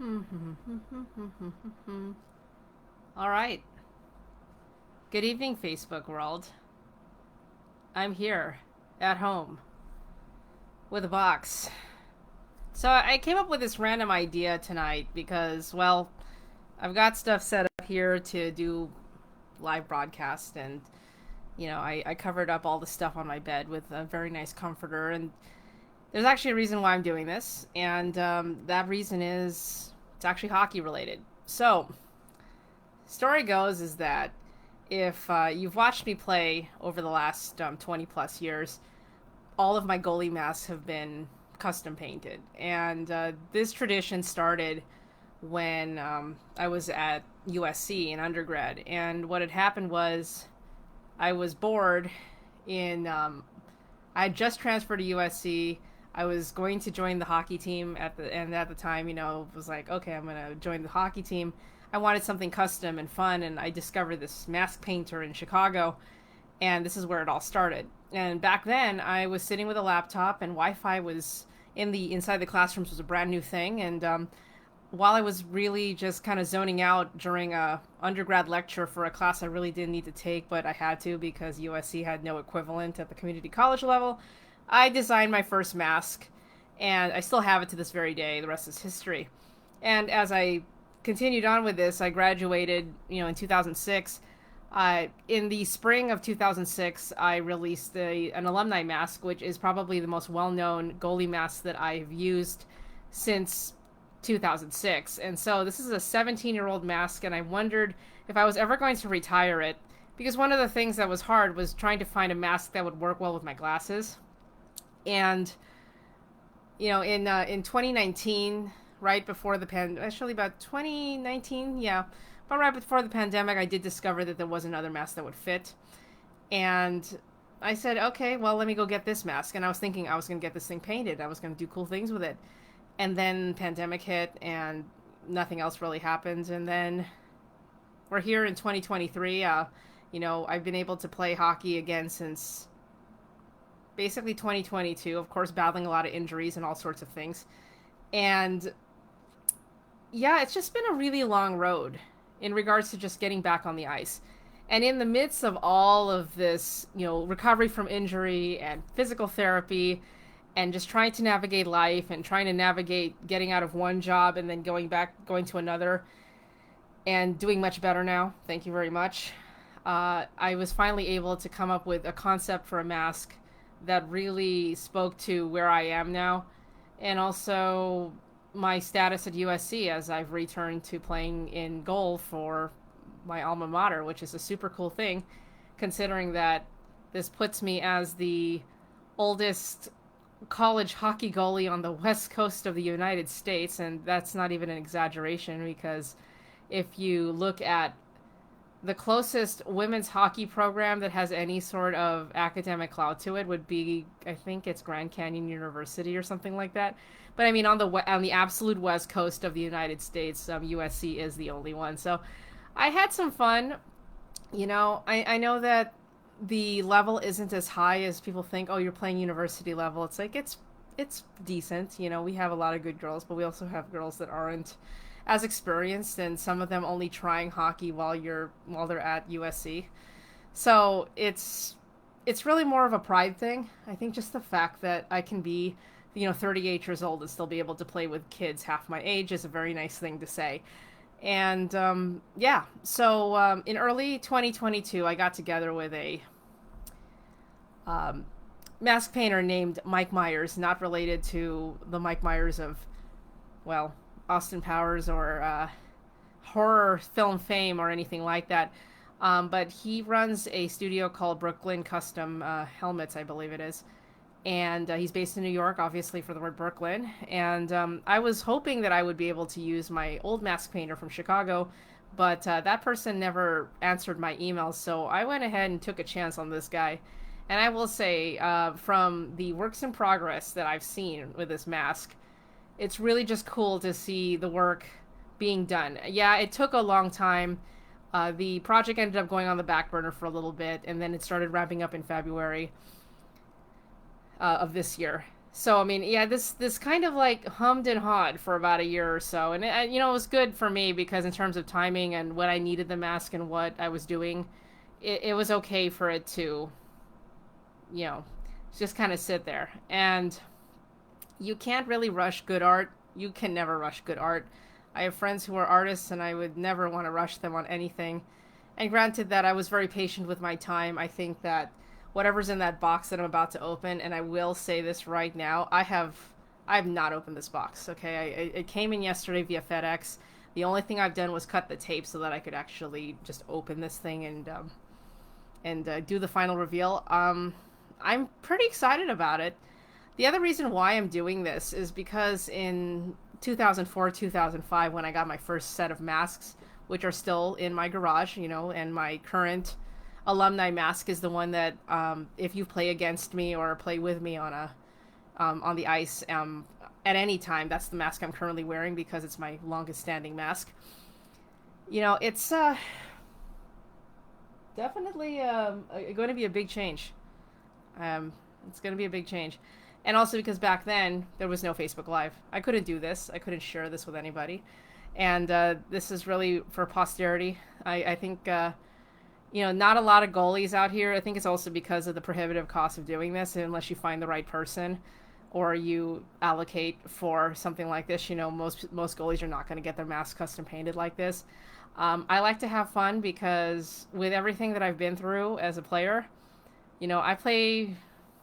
All right. Good evening, Facebook world. I'm here at home with a box. So I came up with this random idea tonight because, well, I've got stuff set up here to do live broadcast, and I covered up all the stuff on my bed with a very nice comforter. And there's actually a reason why I'm doing this, and that reason is it's actually hockey related. So, story goes is that if you've watched me play over the last 20 plus years, all of my goalie masks have been custom painted. And this tradition started when I was at USC in undergrad. And what had happened was I was bored in. I had just transferred to USC. I was going to join the hockey team at the time, was like, okay, I'm gonna join the hockey team. I wanted something custom and fun, and I discovered this mask painter in Chicago, and this is where it all started. And back then, I was sitting with a laptop, and Wi-Fi was inside the classrooms was a brand new thing. And while I was really just kind of zoning out during a undergrad lecture for a class I really didn't need to take, but I had to because USC had no equivalent at the community college level, I designed my first mask, and I still have it to this very day. The rest is history. And as I continued on with this, I graduated, in 2006. In the spring of 2006, I released an alumni mask, which is probably the most well-known goalie mask that I've used since 2006. And so this is a 17-year-old mask, and I wondered if I was ever going to retire it, because one of the things that was hard was trying to find a mask that would work well with my glasses. And in 2019, right before the actually about 2019, yeah, but right before the pandemic, I did discover that there was another mask that would fit. And I said, okay, well, let me go get this mask. And I was thinking I was going to get this thing painted. I was going to do cool things with it. And then pandemic hit, and nothing else really happened. And then we're here in 2023. I've been able to play hockey again since basically 2022, of course, battling a lot of injuries and all sorts of things. And yeah, it's just been a really long road in regards to just getting back on the ice. And in the midst of all of this, recovery from injury and physical therapy and just trying to navigate life and trying to navigate getting out of one job and then going to another and doing much better now. Thank you very much. I was finally able to come up with a concept for a mask that really spoke to where I am now, and also my status at USC as I've returned to playing in goal for my alma mater, which is a super cool thing, considering that this puts me as the oldest college hockey goalie on the west coast of the United States, and that's not even an exaggeration, because if you look at the closest women's hockey program that has any sort of academic clout to it would be, I think it's Grand Canyon University or something like that. But I mean, on the absolute west coast of the United States, USC is the only one. So I had some fun. I know that the level isn't as high as people think. Oh, you're playing university level. It's like it's decent. We have a lot of good girls, but we also have girls that aren't as experienced, and some of them only trying hockey while they're at USC. So it's really more of a pride thing. I think just the fact that I can be 38 years old and still be able to play with kids half my age is a very nice thing to say. And yeah, so in early 2022, I got together with a mask painter named Mike Myers, not related to the Mike Myers of, well, Austin Powers or horror film fame or anything like that. But he runs a studio called Brooklyn Custom Helmets, I believe it is. And he's based in New York, obviously, for the word Brooklyn. And I was hoping that I would be able to use my old mask painter from Chicago, but that person never answered my emails. So I went ahead and took a chance on this guy. And I will say, from the works in progress that I've seen with this mask, it's really just cool to see the work being done. Yeah, it took a long time. The project ended up going on the back burner for a little bit, and then it started ramping up in February of this year. So I mean, yeah, this kind of like hummed and hawed for about a year or so, and it was good for me because in terms of timing and what I needed the mask and what I was doing, it was okay for it to, you know, just kind of sit there. And you can't really rush good art. You can never rush good art. I have friends who are artists, and I would never want to rush them on anything. And granted that I was very patient with my time, I think that whatever's in that box that I'm about to open, and I will say this right now, I have not opened this box. Okay, it came in yesterday via FedEx. The only thing I've done was cut the tape so that I could actually just open this thing and do the final reveal. I'm pretty excited about it. The other reason why I'm doing this is because in 2004, 2005, when I got my first set of masks, which are still in my garage, and my current alumni mask is the one that, if you play against me or play with me on the ice, at any time, that's the mask I'm currently wearing because it's my longest standing mask. It's definitely going to be a big change. It's going to be a big change. And also because back then there was no Facebook Live. I couldn't do this. I couldn't share this with anybody. And this is really for posterity. I think, not a lot of goalies out here. I think it's also because of the prohibitive cost of doing this, unless you find the right person or you allocate for something like this. Most goalies are not going to get their masks custom painted like this. I like to have fun because with everything that I've been through as a player,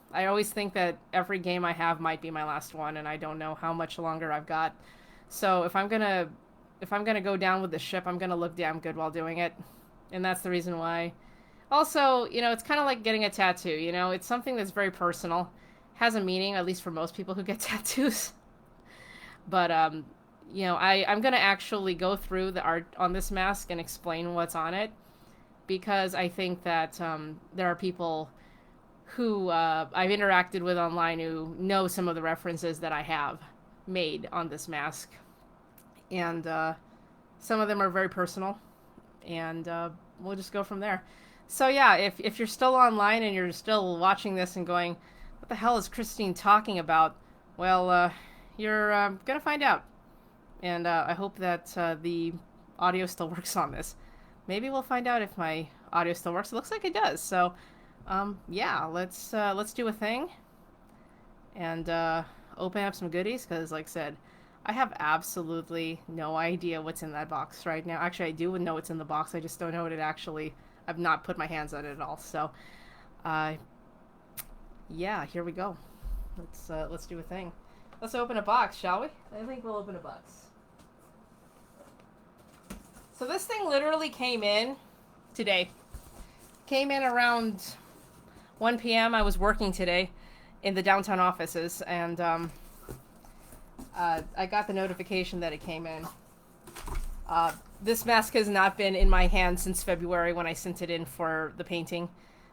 I always think that every game I have might be my last one, and I don't know how much longer I've got. So if I'm gonna go down with the ship, I'm gonna look damn good while doing it, and that's the reason why. Also, it's kind of like getting a tattoo. It's something that's very personal, has a meaning, at least for most people who get tattoos. But I'm gonna actually go through the art on this mask and explain what's on it, because I think that there are people who I've interacted with online who know some of the references that I have made on this mask. And some of them are very personal. And we'll just go from there. So, yeah, if you're still online and you're still watching this and going, what the hell is Christine talking about? Well, you're going to find out. And I hope that the audio still works on this. Maybe we'll find out if my audio still works. It looks like it does. So, yeah, let's do a thing and open up some goodies, because like I said, I have absolutely no idea what's in that box right now. Actually, I do know what's in the box. I just don't know what it actually. I've not put my hands on it at all. So, yeah, here we go. Let's do a thing. Let's open a box, shall we? I think we'll open a box. So this thing literally came in today. Came in around 1 p.m. I was working today in the downtown offices, and I got the notification that it came in. This mask has not been in my hand since February when I sent it in for the painting.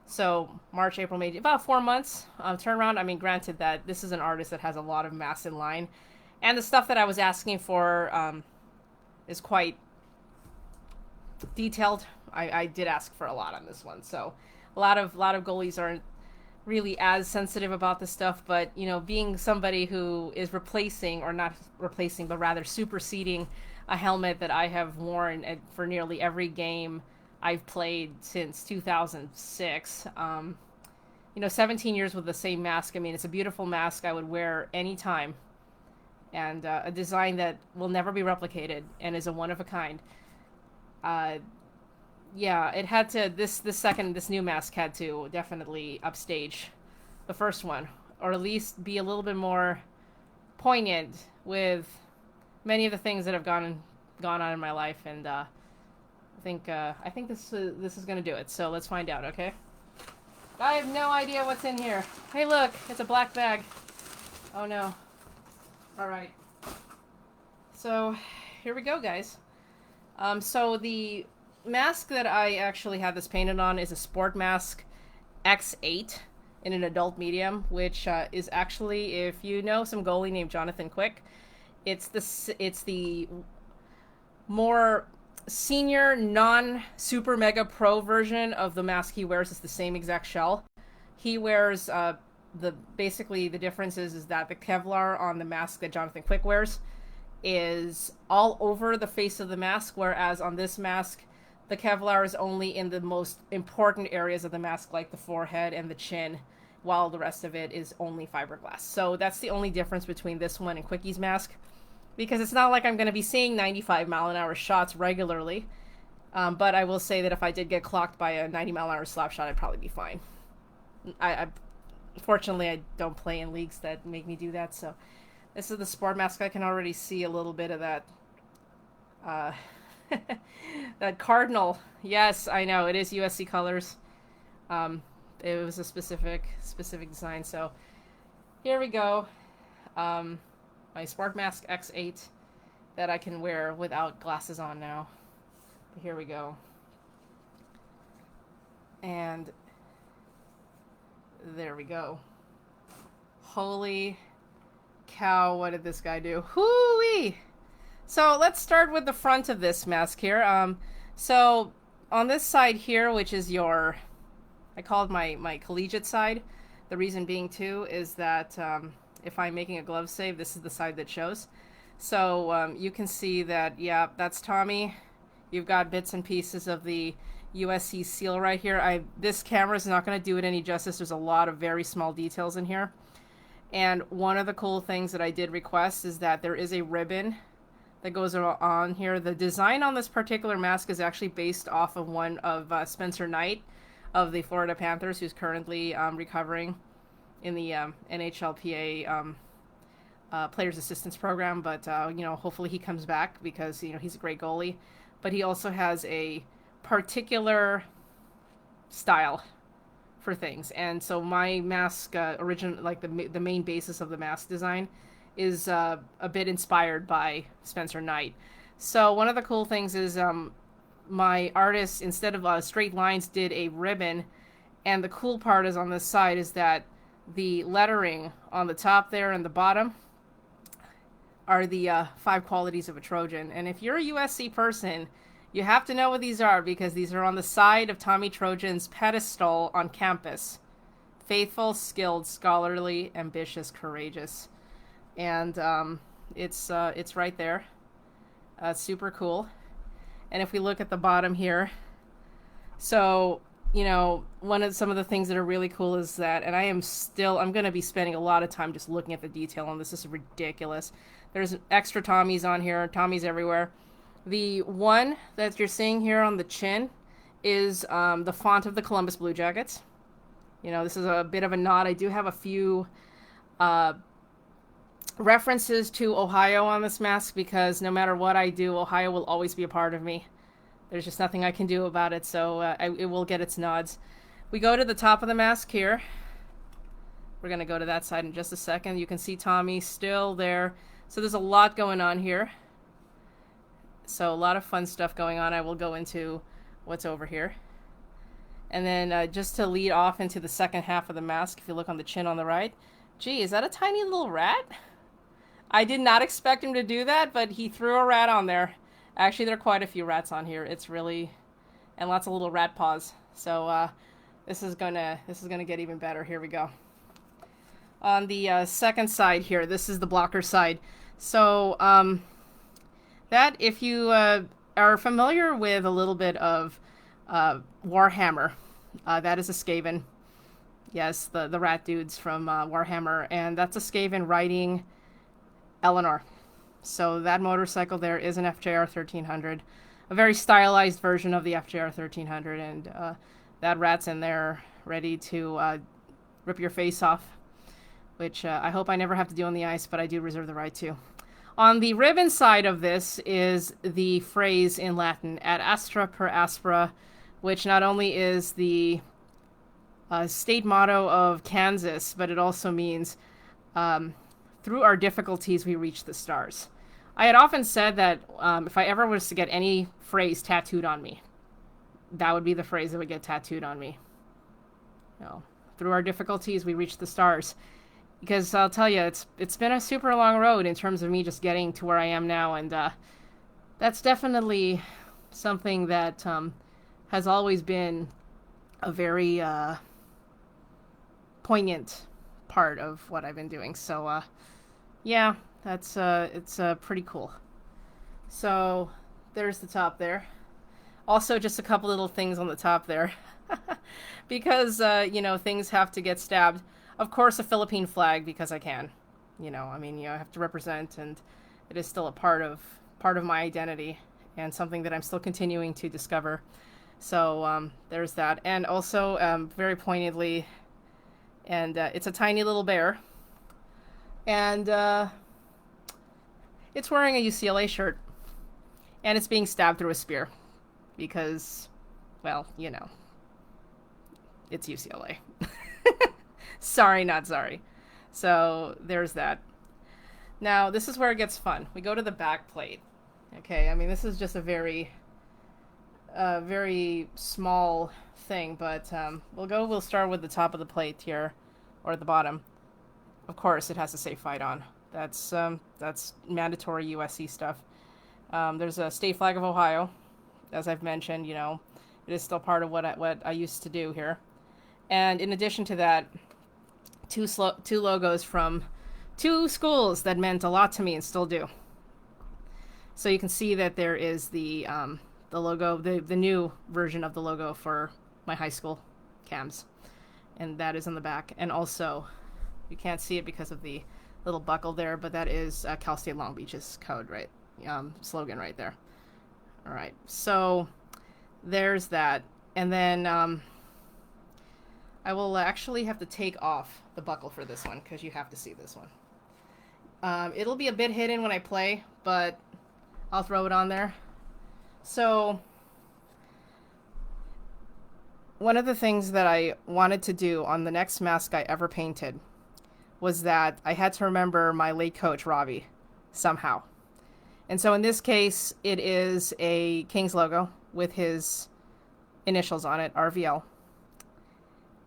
So March, April, May, about 4 months turnaround. I mean, granted that this is an artist that has a lot of masks in line, and the stuff that I was asking for is quite detailed. I did ask for a lot on this one, so a lot of goalies aren't really as sensitive about this stuff. But being somebody who is replacing, or not replacing, but rather superseding a helmet that I have worn for nearly every game I've played since 2006. 17 years with the same mask. I mean, it's a beautiful mask I would wear anytime, and a design that will never be replicated and is a one of a kind. Yeah, it had to. This new mask had to definitely upstage the first one, or at least be a little bit more poignant with many of the things that have gone on in my life. And I think this is gonna do it. So let's find out. Okay. I have no idea what's in here. Hey, look, it's a black bag. Oh no. All right. So here we go, guys. So the mask that I actually have this painted on is a Sport Mask X8 in an adult medium, which is actually, if you know some goalie named Jonathan Quick, it's the more senior, non-super mega pro version of the mask he wears. It's the same exact shell. He wears basically the difference is that the Kevlar on the mask that Jonathan Quick wears is all over the face of the mask, whereas on this mask, the Kevlar is only in the most important areas of the mask, like the forehead and the chin, while the rest of it is only fiberglass. So that's the only difference between this one and Quickie's mask, because it's not like I'm going to be seeing 95-mile-an-hour shots regularly. But I will say that if I did get clocked by a 90-mile-an-hour slap shot, I'd probably be fine. Fortunately, I don't play in leagues that make me do that, so this is the sport mask. I can already see a little bit of that. That cardinal. Yes, I know. It is USC colors. It was a specific design. So here we go. My Spark Mask X8 that I can wear without glasses on now. Here we go. And there we go. Holy cow, what did this guy do? Hoo-wee! So let's start with the front of this mask here. So on this side here, which is your, I call it my collegiate side. The reason being too is that if I'm making a glove save, this is the side that shows. So you can see that, yeah, that's Tommy. You've got bits and pieces of the USC seal right here. This camera is not going to do it any justice. There's a lot of very small details in here. And one of the cool things that I did request is that there is a ribbon that goes on here. The design on this particular mask is actually based off of one of Spencer Knight of the Florida Panthers, who's currently recovering in the NHLPA Players Assistance Program. But, you know, hopefully he comes back because, you know, he's a great goalie. But he also has a particular style for things. And so my mask, like the main basis of the mask design is a bit inspired by Spencer Knight. So one of the cool things is my artist, instead of straight lines, did a ribbon. And the cool part is on this side is that the lettering on the top there and the bottom are the 5 qualities of a Trojan. And if you're a USC person, you have to know what these are, because these are on the side of Tommy Trojan's pedestal on campus. Faithful, skilled, scholarly, ambitious, courageous. And it's right there. Super cool. And if we look at the bottom here, so, you know, some of the things that are really cool is that, and I'm going to be spending a lot of time just looking at the detail on this. This is ridiculous. There's extra Tommies on here. Tommies everywhere. The one that you're seeing here on the chin is the font of the Columbus Blue Jackets. You know, this is a bit of a nod. I do have a few references to Ohio on this mask, because no matter what I do, Ohio will always be a part of me. There's just nothing I can do about it, so it will get its nods. We go to the top of the mask here. We're going to go to that side in just a second. You can see Tommy still there. So there's a lot going on here. So a lot of fun stuff going on. I will go into what's over here. And then just to lead off into the second half of the mask, if you look on the chin on the right, gee, is that a tiny little rat? I did not expect him to do that, but he threw a rat on there. Actually, there are quite a few rats on here. It's really, and lots of little rat paws. So this is gonna get even better. Here we go. On the second side here, this is the blocker side. So that, if you are familiar with a little bit of Warhammer, that is a Skaven. Yes, the rat dudes from Warhammer, and that's a Skaven riding Eleanor. So that motorcycle there is an FJR 1300, a very stylized version of the FJR 1300, and that rat's in there ready to rip your face off, which I hope I never have to do on the ice, but I do reserve the right to. On the ribbon side of this is the phrase in Latin, ad astra per aspera, which not only is the state motto of Kansas, but it also means through our difficulties we reach the stars. I had often said that if I ever was to get any phrase tattooed on me, that would be the phrase that would get tattooed on me. You know, through our difficulties we reach the stars. Because I'll tell you, it's been a super long road in terms of me just getting to where I am now, and that's definitely something that has always been a very poignant part of what I've been doing. So yeah, that's it's pretty cool. So there's the top there. Also, just a couple little things on the top there, because things have to get stabbed. Of course, a Philippine flag because I can. I mean, I have to represent, and it is still a part of my identity, and something that I'm still continuing to discover. So there's that, and also very pointedly, and it's a tiny little bear, and it's wearing a UCLA shirt, and it's being stabbed through a spear, because, well, it's UCLA. Sorry, not sorry. So there's that. Now this is where it gets fun. We go to the back plate. Okay, I mean this is just a very small thing, but we'll start with the top of the plate here, or at the bottom. Of course, it has to say "fight on." That's mandatory USC stuff. There's a state flag of Ohio, as I've mentioned. It is still part of what I used to do here, and in addition to that, two logos from two schools that meant a lot to me and still do. So you can see that there is the logo, the new version of the logo for my high school, CAMS, and that is on the back. And also, you can't see it because of the little buckle there, but that is Cal State Long Beach's code, right? Slogan right there. All right, so there's that, and then I will actually have to take off the buckle for this one because you have to see this one. It'll be a bit hidden when I play, but I'll throw it on there. So one of the things that I wanted to do on the next mask I ever painted was that I had to remember my late coach, Robbie, somehow. And so in this case, it is a Kings logo with his initials on it, RVL.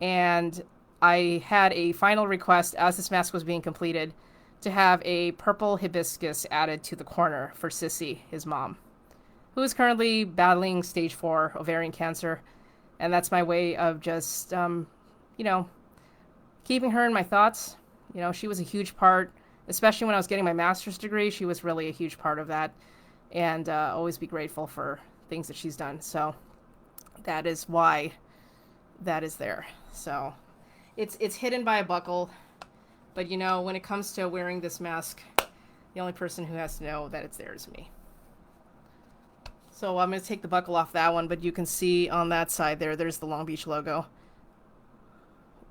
And I had a final request as this mask was being completed to have a purple hibiscus added to the corner for Sissy, his mom, who is currently battling stage 4 ovarian cancer. And that's my way of just, keeping her in my thoughts. She was a huge part, especially when I was getting my master's degree. She was really a huge part of that, and always be grateful for things that she's done. So that is why that is there. So it's hidden by a buckle, but when it comes to wearing this mask, the only person who has to know that it's there is me. So I'm going to take the buckle off that one, but you can see on that side there's the Long Beach logo.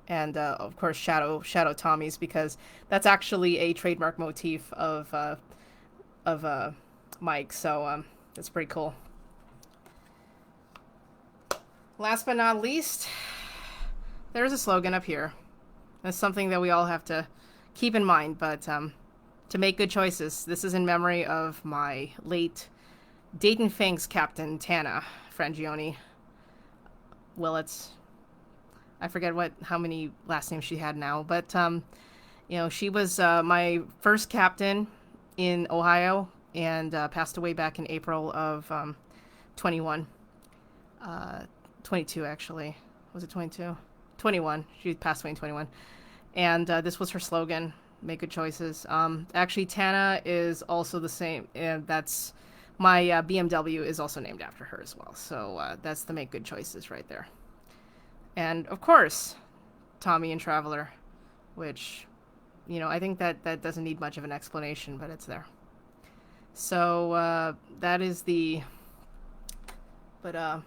And of course Shadow Tommy's, because that's actually a trademark motif of Mike. So that's pretty cool. Last but not least, there's a slogan up here. That's something that we all have to keep in mind, but to make good choices. This is in memory of my late Dayton Fangs captain, Tana Frangioni Willets. I forget how many last names she had now, but she was my first captain in Ohio, and passed away back in April of 22 actually. Was it 22? 21. She passed away in 21. And this was her slogan, make good choices. Actually, Tana is also the same, and that's my BMW is also named after her as well. So that's the make good choices right there. And of course, Tommy and Traveler, which, I think that doesn't need much of an explanation, but it's there. So that is but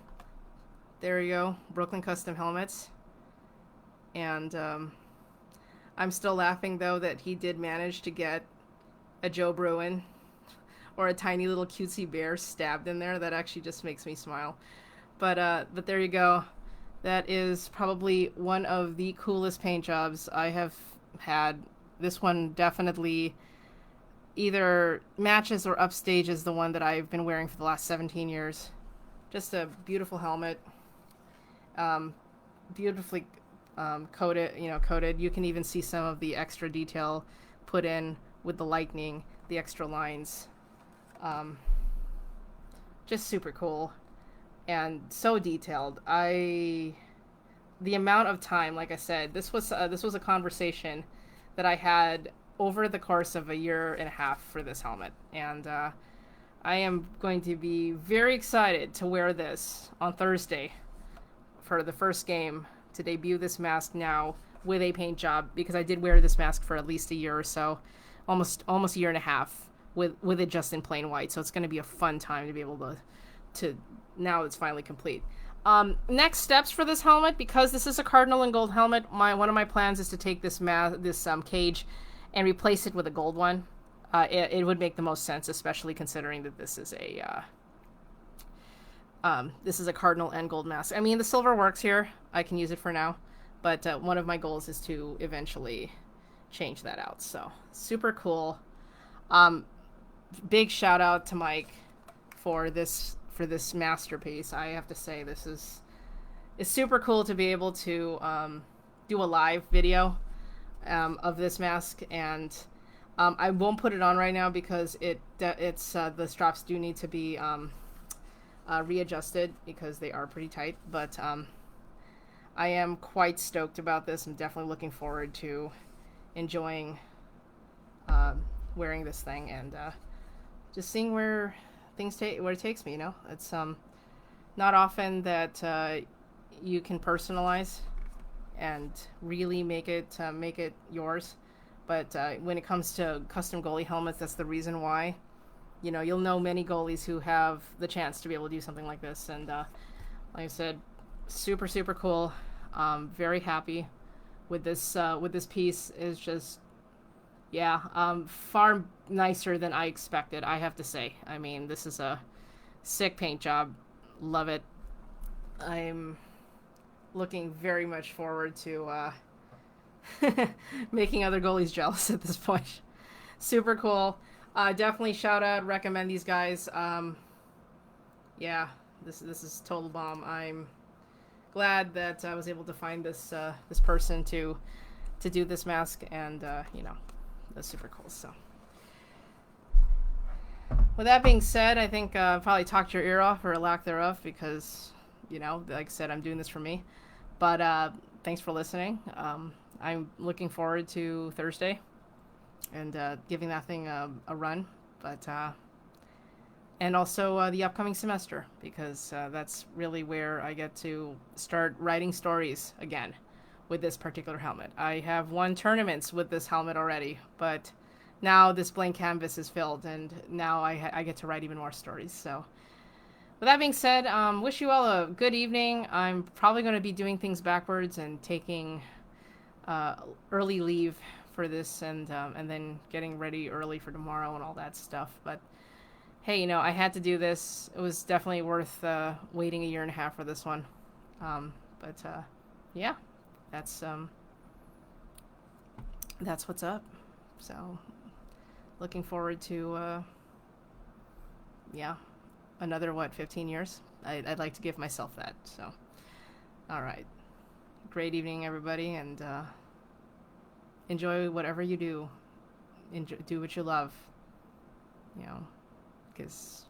there you go, Brooklyn Custom Helmets. And I'm still laughing, though, that he did manage to get a Joe Bruin or a tiny little cutesy bear stabbed in there. That actually just makes me smile. But there you go. That is probably one of the coolest paint jobs I have had. This one definitely either matches or upstages the one that I've been wearing for the last 17 years. Just a beautiful helmet. Beautifully coated. You can even see some of the extra detail put in with the lightning, the extra lines. Just super cool. And so detailed. The amount of time, like I said, this was a conversation that I had over the course of a year and a half for this helmet. And I am going to be very excited to wear this on Thursday for the first game, to debut this mask now with a paint job, because I did wear this mask for at least a year or so, almost a year and a half with it just in plain white. So it's going to be a fun time to be able to now it's finally complete. Next steps for this helmet, because this is a cardinal and gold helmet, one of my plans is to take this cage and replace it with a gold one. It would make the most sense, especially considering that this is a cardinal and gold mask. I mean, the silver works here. I can use it for now, but one of my goals is to eventually change that out. So super cool. Big shout out to Mike for this masterpiece. I have to say, it's super cool to be able to do a live video of this mask, and I won't put it on right now because the straps do need to be readjusted because they are pretty tight, but I am quite stoked about this. I'm definitely looking forward to enjoying wearing this thing and just seeing where it takes me. It's not often that you can personalize and really make it yours, but when it comes to custom goalie helmets, that's the reason why. You'll know many goalies who have the chance to be able to do something like this, and like I said, super cool. Very happy with this piece. Is just far nicer than I expected, I have to say. I mean, this is a sick paint job. Love it. I'm looking very much forward to making other goalies jealous at this point. Super cool. Definitely shout out, recommend these guys. This is total bomb. I'm glad that I was able to find this person to do this mask, and that's super cool. So with that being said, I think probably talked your ear off, or lack thereof, because like I said, I'm doing this for me. But thanks for listening. I'm looking forward to Thursday and giving that thing a run, but and also the upcoming semester, because that's really where I get to start writing stories again with this particular helmet. I have won tournaments with this helmet already, but now this blank canvas is filled, and now I get to write even more stories. So with that being said, wish you all a good evening. I'm probably going to be doing things backwards and taking early leave for this, and then getting ready early for tomorrow and all that stuff. But hey, I had to do this. It was definitely worth waiting a year and a half for this one. Yeah, that's what's up. So looking forward to another 15 years. I'd like to give myself that. So all right, great evening, everybody, and enjoy whatever you do. Do what you love, because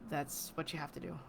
that's what you have to do.